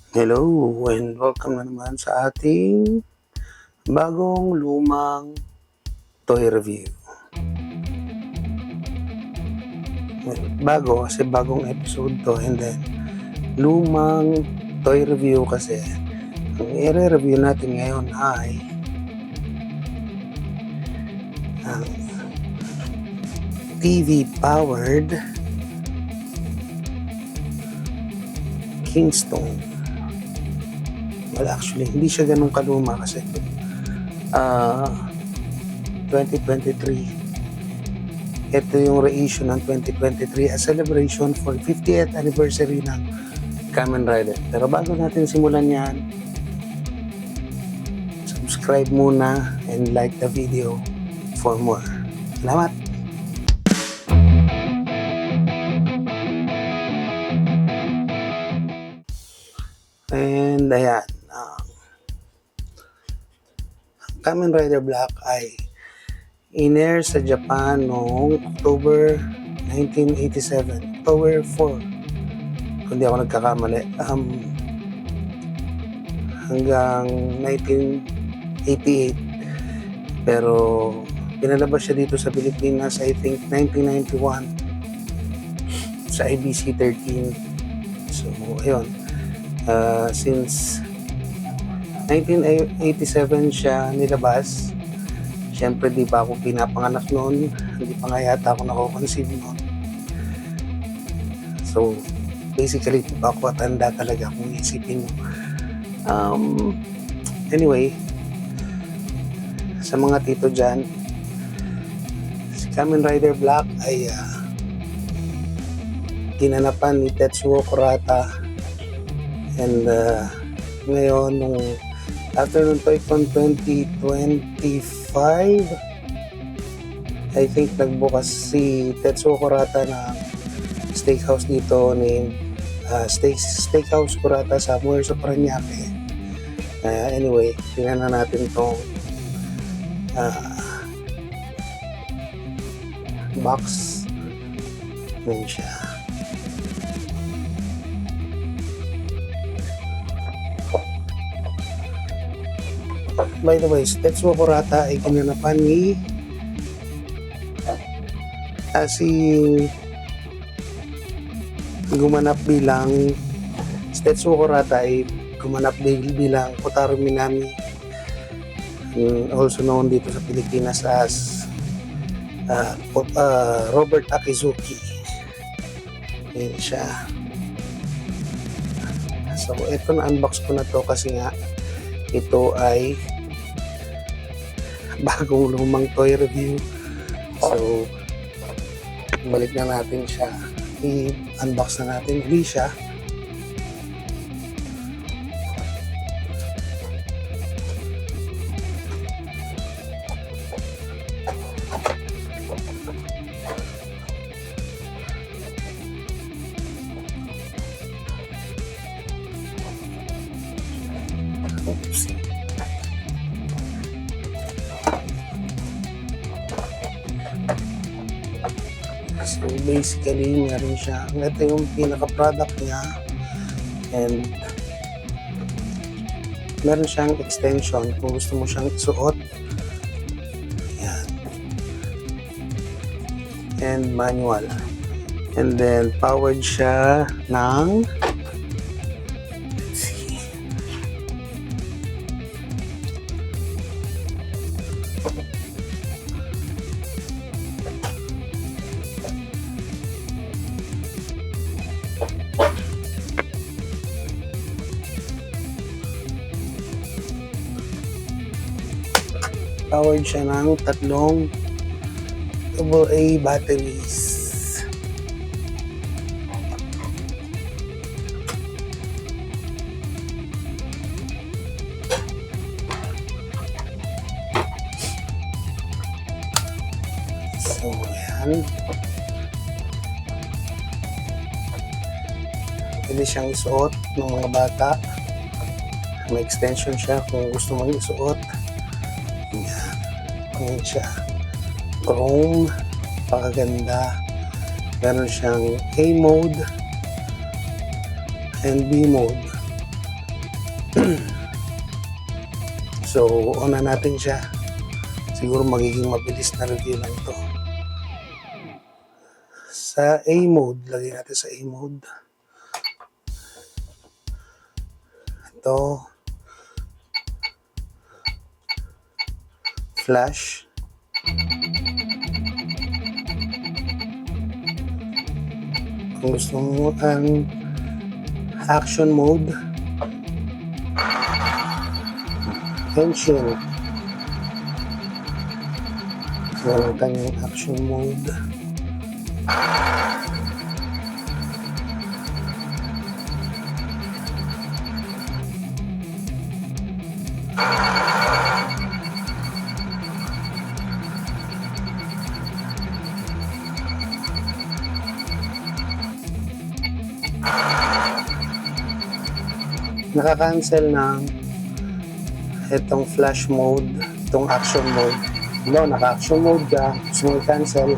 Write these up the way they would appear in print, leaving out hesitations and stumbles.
Hello and welcome na naman sa ating bagong lumang toy review. Bago kasi bagong episode to, and then lumang toy review kasi ang i-review natin ngayon ay ang TV powered Kingston. Well, actually hindi siya ganun kaluma kasi 2023. Ito yung reissue ng 2023 as celebration for 50th anniversary ng Kamen Rider. Pero bago natin simulan yan, subscribe muna and like the video for more. Salamat! And ayan, Kamen Rider Black ay in-air sa Japan noong October 1987, October 4, kung di ako nagkakamali, hanggang 1988. Pero pinalabas siya dito sa Pilipinas, I think 1991 sa IBC 13. So ayun, since 1987 siya nilabas. Siyempre, di pa ako pinapanganak noon. Hindi pa nga yata ako nakukonceive noon. So, basically, di pa ako tanda talaga kung isipin mo. Anyway, sa mga tito dyan, si Kamen Rider Black ay ginanapan ni Tetsuo Kurata. And ngayon, nung after nung ToyCon 2025, I think nagbukas si Tetsuo Kurata na steakhouse dito ni Steakhouse Kurata somewhere sa Parañaque. Anyway, tingnan na natin itong box. Yan siya. By the way, Tetsuo Kurata ay ginanapan ni si Tetsuo Kurata ay gumanap bilang Kotaro Minami, also known dito sa Pilipinas as Robert Akizuki. Yan siya. So, ito na unbox ko na to kasi nga ito ay bagong lumang toy review. So, balik na natin siya. I-unbox na natin ulit siya. Oops. So basically, meron siya. Ito yung pinaka-product niya. And meron siyang extension kung gusto mo siyang isuot. Yan. And manual. And then powered siya ng powered siya ng tatlong AA batteries. So, yan. Pwede siyang isuot ng mga bata. May extension siya kung gusto mong isuot. Yan. Yan siya. Chrome. Pakaganda. Meron siyang A mode and B mode. So, on na natin siya. Siguro magiging mabilis na review lang to. Sa A mode, lagay natin sa A mode. Ito. Flash. Kung gusto mo ang action mode, Henshin. Gamitan yung action mode. Naka-cancel ng itong flash mode, itong action mode. No, naka-action mode ka, gusto mo i-cancel.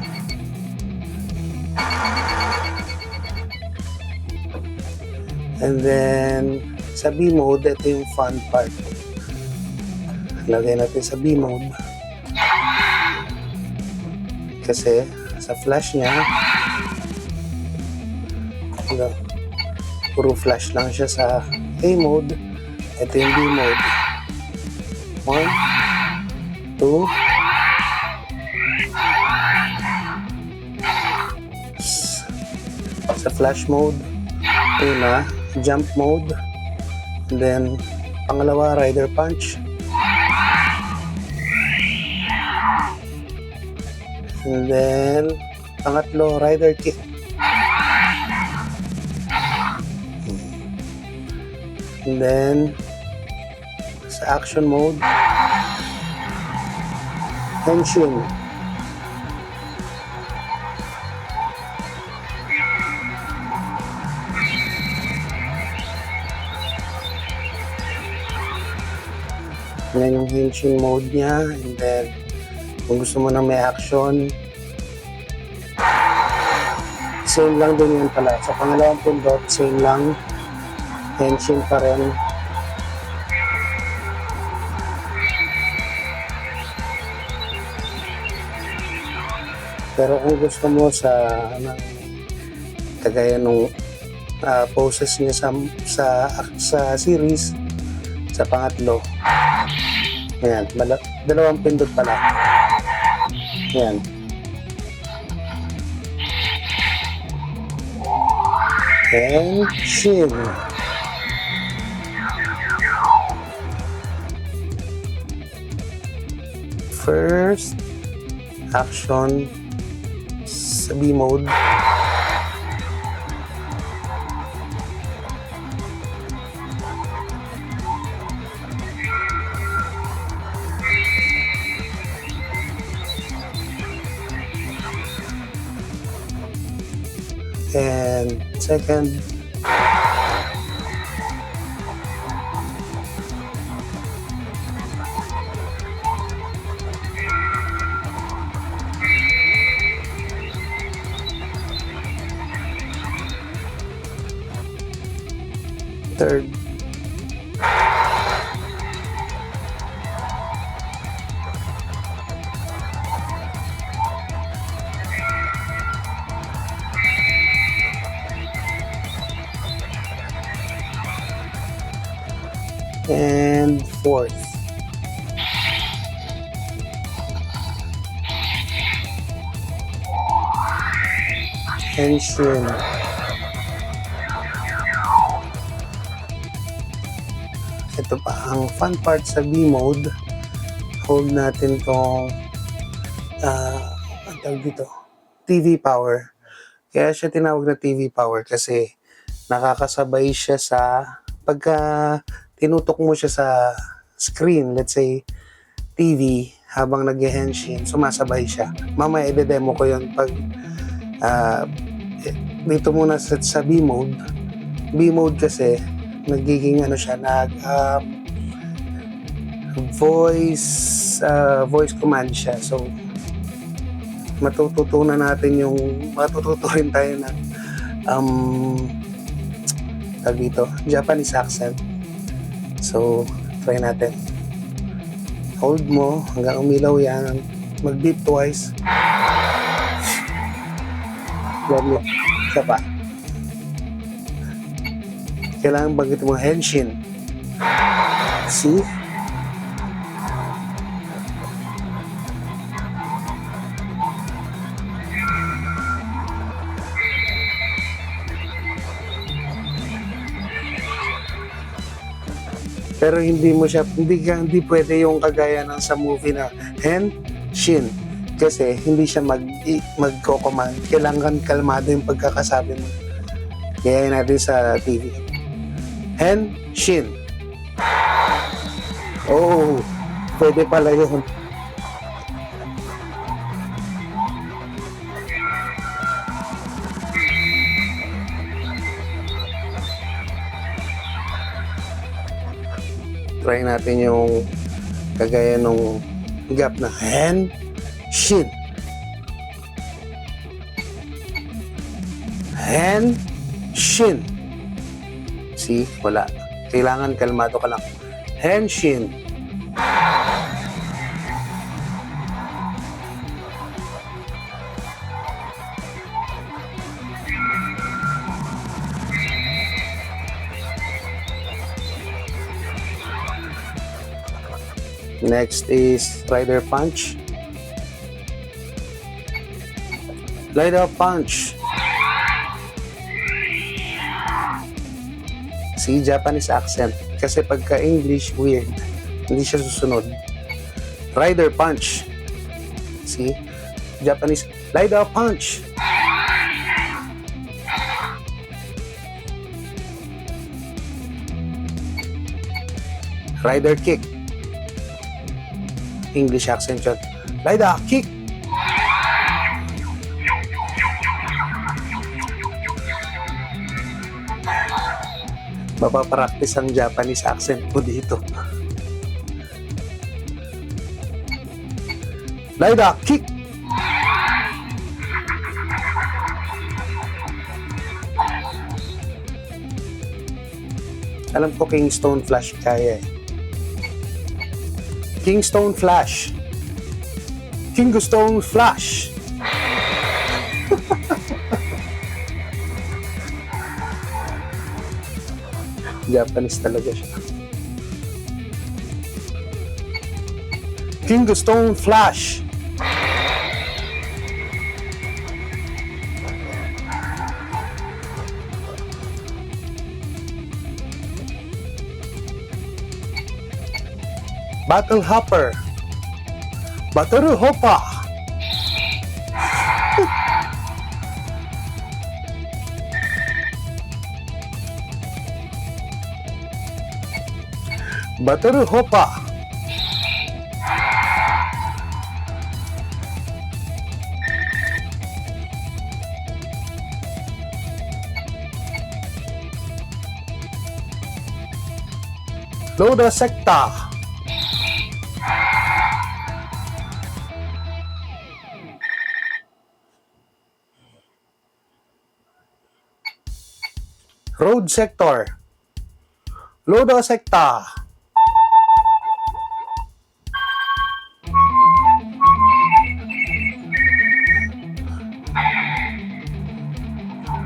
And then, sa B mode, ito yung fun part. Lagay natin sa B mode. Kasi, sa flash niya, puro flash lang siya sa A mode. Ito yung B mode. 1, 2, sa flash mode, una, jump mode, and then pangalawa, rider punch, and then pangatlo, rider kick. And then sa action mode, Henshin. Yan yung Henshin mode niya. And then kung gusto mo na may action, same lang din yun pala. Sa pangalawang pundot, same lang. Henshin pa rin. Pero kung gusto mo sa kagaya nung poses niya sa series, sa pangatlo, ayan, dalawang pindot pala. Ayan. Henshin. First action sa B mode, and second third and fourth. Henshin. Ito pa ang fun part sa B mode. Hold natin tong ang tawag dito, TV power. Kaya siya tinawag na TV power kasi nakakasabay siya sa pagka tinutok mo siya sa screen, let's say TV, habang nag-henshin, sumasabay siya. Mamaya i-demo ko yon pag dito muna sa B mode. B mode kasi nagiging ano siya, voice command siya. So matututunan rin tayo ng dito, Japanese accent. So, try natin. Hold mo hanggang umilaw yan. Mag-beep twice. Gamit. Isa pa. Kailangan bagit mo henshin. See? Pero hindi pwede yung kagaya ng sa movie na henshin. Kasi hindi siya magko-command. Kailangan kalmado yung pagkakasabi mo. Kaya natin sa TV. Henshin. Oh, pwede pala yun. Try natin yung kagaya nung gap na henshin. Henshin. See? Wala. Kailangan kalmado ka lang. Henshin. Next is Rider Punch. Rider Punch. See, Japanese accent. Kasi pagka English, weird. Hindi siya susunod. Rider Punch. See? Japanese. Rider Punch. Rider Kick. English accent yun. Rider Kick. Mapapractice ang Japanese accent mo dito. Rider Kick. Alam ko Kingston Flash kaya eh. Kingston Flash. Kingston Flash. Japanese talaga siya. Kingston Flash. Battle Hopper. Battle Hopper. Battle Hopper. Loda Secta. Road Sector. Loda Secta.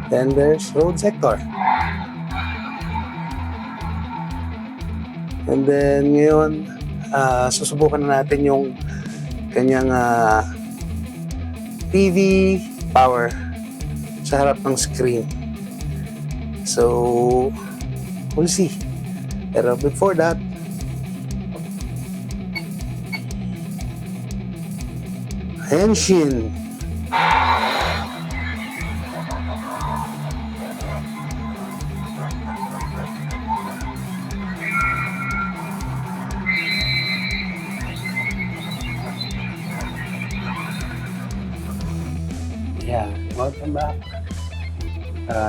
Then there's Road Sector. And then ngayon, susubukan na natin yung kanyang TV power sa harap ng screen. So, we'll see. Pero before that, henshin. Yeah, welcome back.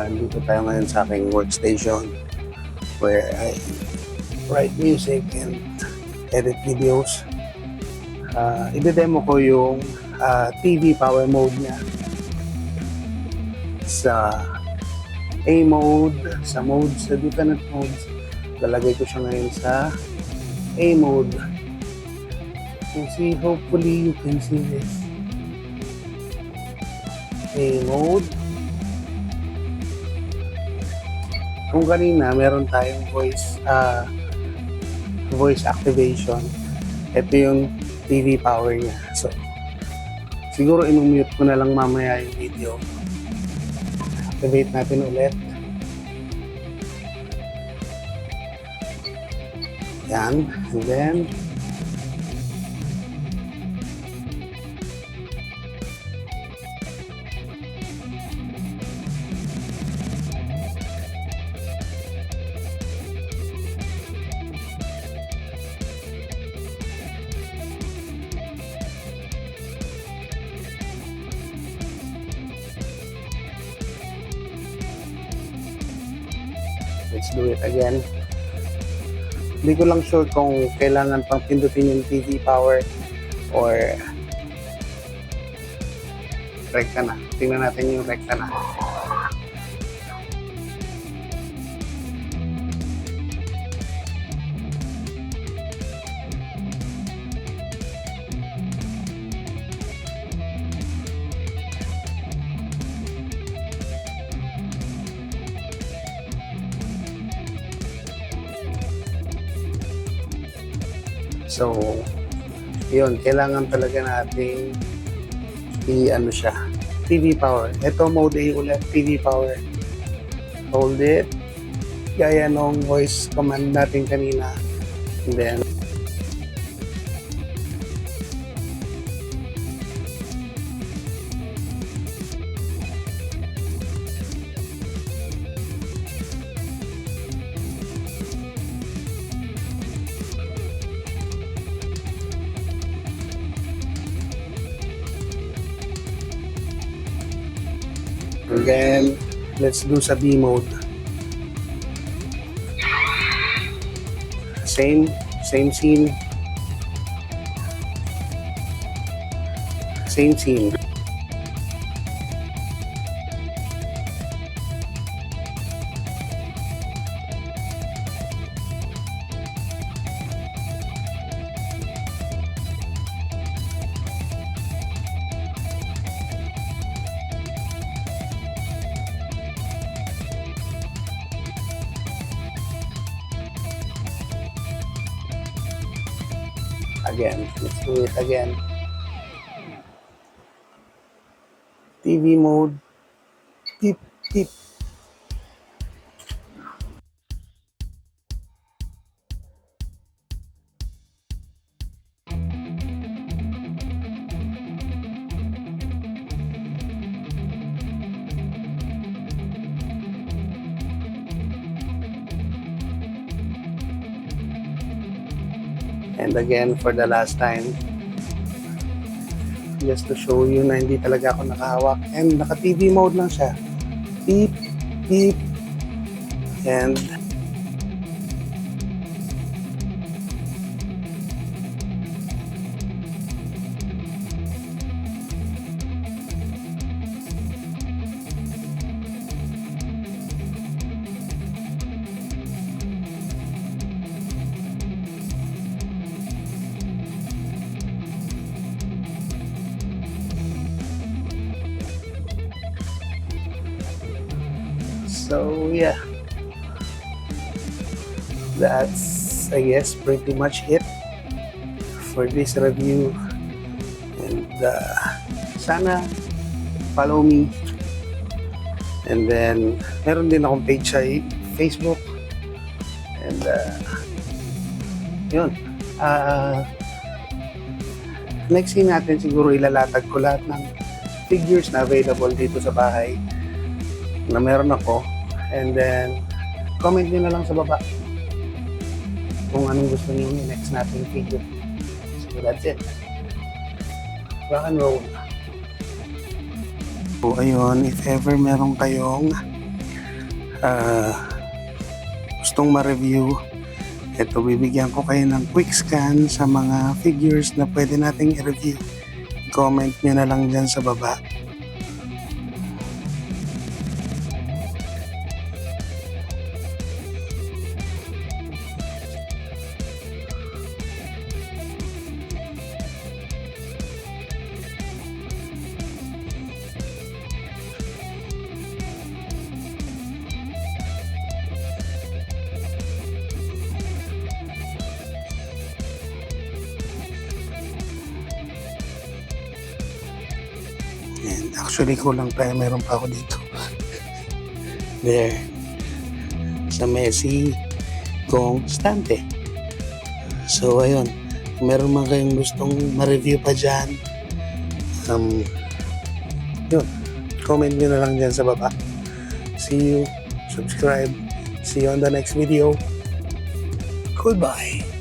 Dito tayo ngayon sa aking workstation where I write music and edit videos. I-demo ko yung TV power mode niya sa A mode, sa different modes, Lalagay ko siya ngayon sa A mode. You see, hopefully you can see this. A mode. Kung kanina meron tayong voice activation, ito yung TV power niya. So, siguro i-mute ko na lang mamaya yung video. Activate natin ulit. Yan. And then, let's do it again. Hindi ko lang sure kung kailangan pang pindutin yung TV power or rekta na. Tingnan natin yung rekta na. So, yun, kailangan talaga nating i-ano siya, TV power. Ito, mode A ulit, TV power. Hold it. Gaya nung voice command natin kanina. And then, let's do sa B mode. Same scene. Same scene. Again, let's do it again. TV mode. Tip, tip. And again, for the last time, just to show you na hindi talaga ako nakahawak. And naka-TV mode lang siya. Beep, beep. And so yeah, that's I guess pretty much it for this review. And sana follow me. And then meron din akong page sa Facebook. And yun. Next scene natin siguro ilalatag ko lahat ng figures na available dito sa bahay na meron ako. And then comment nyo na lang sa baba kung anong gusto niyo yung next nating video. So that's it. Rock and roll. So ayun, if ever meron kayong gustong ma-review, ito bibigyan ko kayo ng quick scan sa mga figures na pwede nating i-review. Comment nyo na lang dyan sa baba. Actually, kulang pa. Meron pa ako dito. There. Sa Messi Constante. So, ayun. Kung meron man kayong gustong ma-review pa dyan, yun. Comment nyo na lang dyan sa baba. See you. Subscribe. See you on the next video. Goodbye.